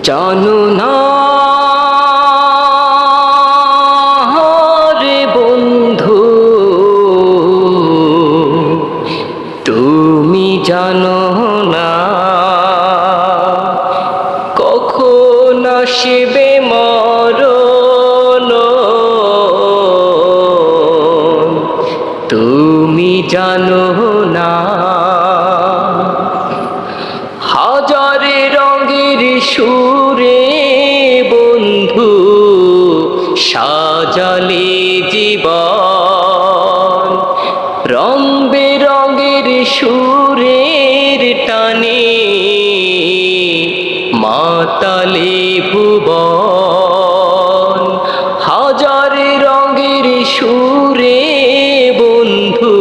জানো না রে বন্ধু, তুমি জানো না কখন আসবে মরণ। তুমি জানো না হাজারে রঙের সুরে বন্ধু সাজালে জীবন, রং বেরঙের সুরের টানে মাতালে ভুবন। হাজারে রঙের সুরে বন্ধু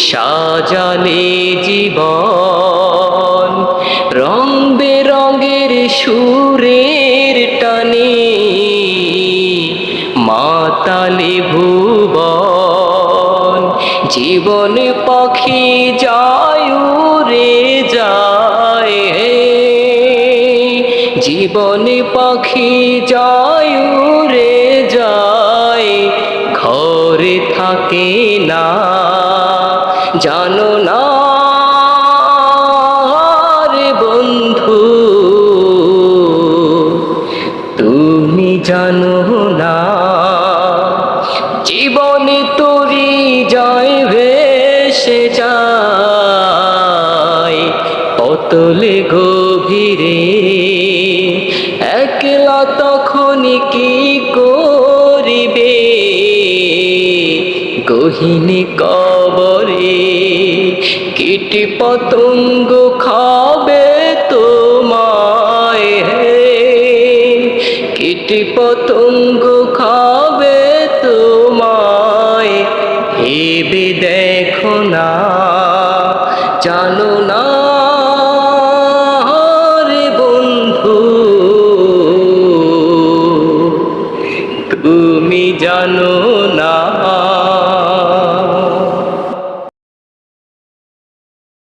সাজালে জীবন, রং বেরঙের সুরের টানে মাতালে ভুবন। জীবন পাখি যায় উড়ে যায়, জীবন পাখি যায় উড়ে যায়, ঘরে থাকে না। জানো না রে বন্ধু, তুমি জানো না জীবনে তোরি যায় ভেসে যায় অতলে গভীরে। একলা তখন কি করিবে গহীন কবরে, কীট পতঙ্গ খাবে তোমায়, কীট পতঙ্গ খাবে তোমায়, ভেবে দেখো না। জানো না রে বন্ধু, তুমি জানো না।